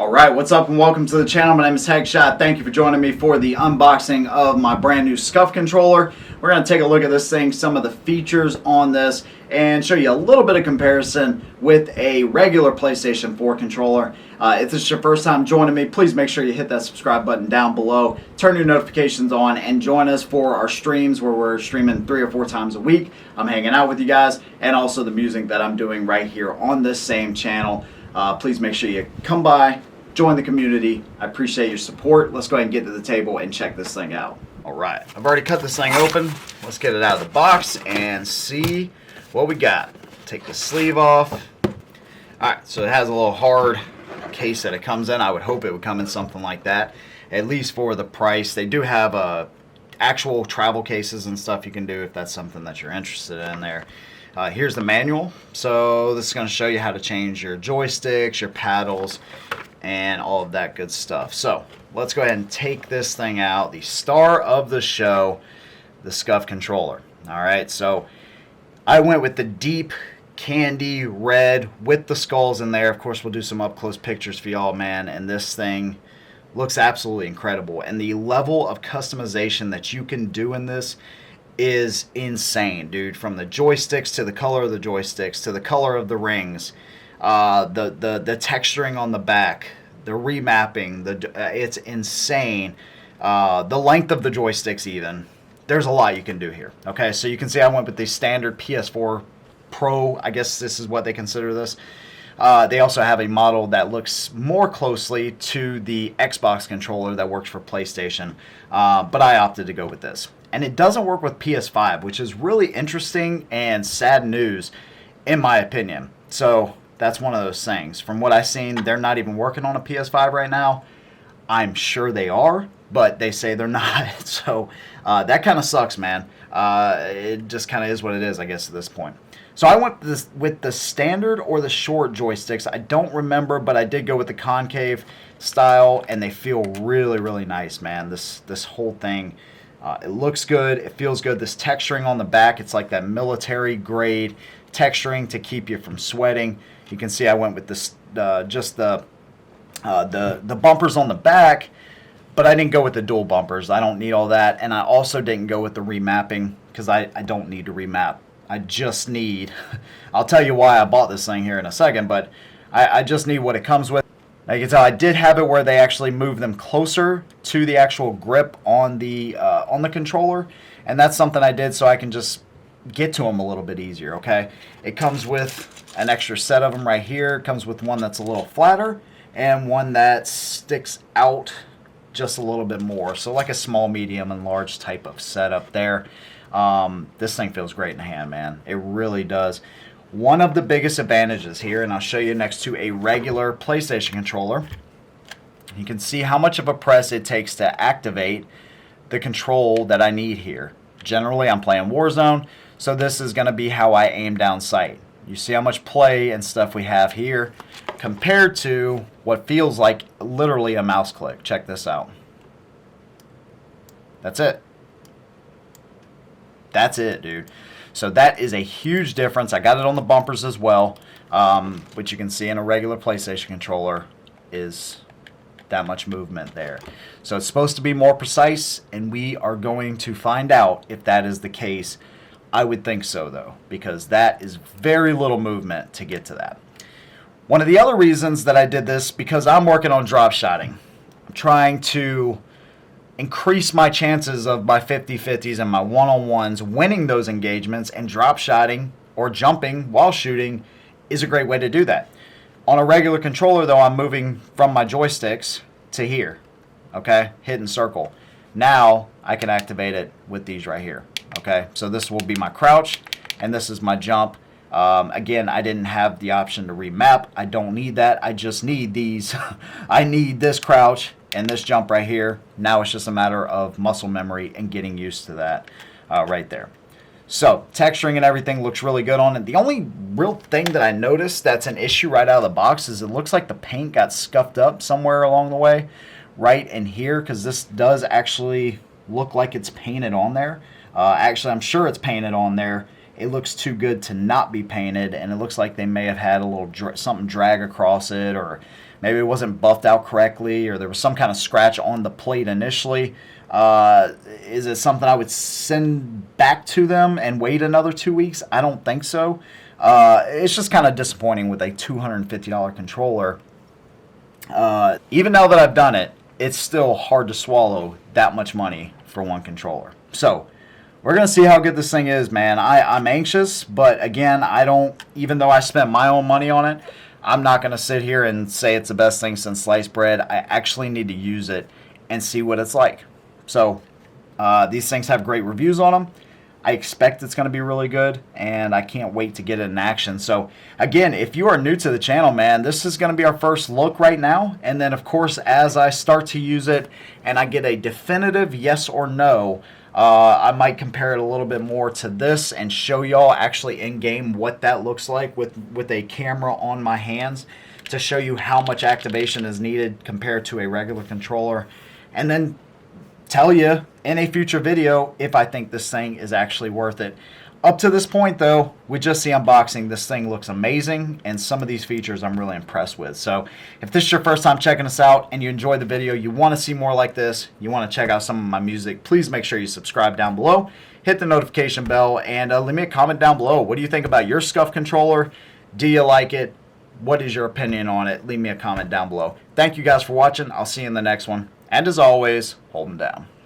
Alright, what's up and welcome to the channel. My name is Hegshot. Thank you for joining me for the unboxing of my brand new Scuf controller. We're going to take a look at this thing, some of the features on this, and show you a little bit of comparison with a regular PlayStation 4 controller. If this is your first time joining me, please make sure you hit that subscribe button down below, turn your notifications on, and join us for our streams where we're streaming 3 or 4 times a week. I'm hanging out with you guys, and also the music that I'm doing right here on this same channel. Please make sure you come by, join the community. I appreciate your support. Let's go ahead and get to the table and check this thing out. All right, I've already cut this thing open. Let's get it out of the box and see what we got. Take the sleeve off. All right, so it has a little hard case that it comes in. I would hope it would come in something like that, at least for the price. They do have actual travel cases and stuff you can do if that's something that you're interested in there. Here's the manual. So this is going to show you how to change your joysticks, your paddles, and all of that good stuff. So let's go ahead and take this thing out. The star of the show, the Scuf controller. All right, so I went with the deep candy red with the skulls in there. Of course, we'll do some up close pictures for y'all, man. And this thing looks absolutely incredible. And the level of customization that you can do in this is insane, dude. From the joysticks to the color of the joysticks to the color of the rings, the texturing on the back, the remapping, it's insane. The length of the joysticks, even. There's a lot you can do here. Okay, so you can see I went with the standard PS4 Pro. I guess this is what they consider this. They also have a model that looks more closely to the Xbox controller that works for PlayStation, but I opted to go with this. And it doesn't work with PS5, which is really interesting and sad news, in my opinion. So that's one of those things. From what I've seen, they're not even working on a PS5 right now. I'm sure they are, but they say they're not. So that kind of sucks, man. It just kind of is what it is, I guess, at this point. So I went with the standard or the short joysticks. I don't remember, but I did go with the concave style, and they feel really, really nice, man. This whole thing, it looks good. It feels good. This texturing on the back, it's like that military grade texturing to keep you from sweating. You can see I went with this just the bumpers on the back, but I didn't go with the dual bumpers. I don't need all that, and I also didn't go with the remapping because I don't need to remap. I just need, I'll tell you why I bought this thing here in a second, but I just need what it comes with. Now you can tell I did have it where they actually move them closer to the actual grip on the controller, and that's something I did so I can just get to them a little bit easier, okay? It comes with an extra set of them right here. It comes with one that's a little flatter and one that sticks out just a little bit more. So like a small, medium, and large type of setup there. This thing feels great in the hand, man. It really does. One of the biggest advantages here, and I'll show you next to a regular PlayStation controller, you can see how much of a press it takes to activate the control that I need here. Generally, I'm playing Warzone, so this is going to be how I aim down sight. You see how much play and stuff we have here compared to what feels like literally a mouse click. Check this out. That's it. That's it, dude. So that is a huge difference. I got it on the bumpers as well, which you can see in a regular PlayStation controller is that much movement there. So it's supposed to be more precise, and we are going to find out if that is the case. I would think so, though, because that is very little movement to get to that. One of the other reasons that I did this, because I'm working on drop shotting. I'm trying to increase my chances of my 50-50s and my one-on-ones winning those engagements, and drop shotting or jumping while shooting is a great way to do that. On a regular controller, though, I'm moving from my joysticks to here, okay, hit and circle. Now I can activate it with these right here, okay? So this will be my crouch, and this is my jump. Again, I didn't have the option to remap. I don't need that. I just need these. I need this crouch and this jump right here. Now it's just a matter of muscle memory and getting used to that right there. So texturing and everything looks really good on it. The only real thing that I noticed that's an issue right out of the box is it looks like the paint got scuffed up somewhere along the way, right in here, because this does actually look like it's painted on there. Actually, I'm sure it's painted on there. It looks too good to not be painted, and it looks like they may have had a little something drag across it, or maybe it wasn't buffed out correctly, or there was some kind of scratch on the plate initially. Is it something I would send back to them and wait another 2 weeks? I don't think so. It's just kind of disappointing with a $250 controller. Even now that I've done it, it's still hard to swallow that much money for one controller. So we're going to see how good this thing is, man. I'm anxious, but again, even though I spent my own money on it, I'm not going to sit here and say it's the best thing since sliced bread. I actually need to use it and see what it's like. So these things have great reviews on them. I expect it's going to be really good, and I can't wait to get it in action. So again, if you are new to the channel, man, this is going to be our first look right now. And then, of course, as I start to use it and I get a definitive yes or no, I might compare it a little bit more to this and show y'all actually in-game what that looks like with a camera on my hands to show you how much activation is needed compared to a regular controller. And then tell you in a future video if I think this thing is actually worth it. Up to this point, though, with just the unboxing, this thing looks amazing, and some of these features I'm really impressed with. So if this is your first time checking us out and you enjoyed the video, you want to see more like this, you want to check out some of my music, please make sure you subscribe down below, hit the notification bell, and leave me a comment down below. What do you think about your Scuf controller? Do you like it? What is your opinion on it? Leave me a comment down below. Thank you guys for watching. I'll see you in the next one. And as always, hold them down.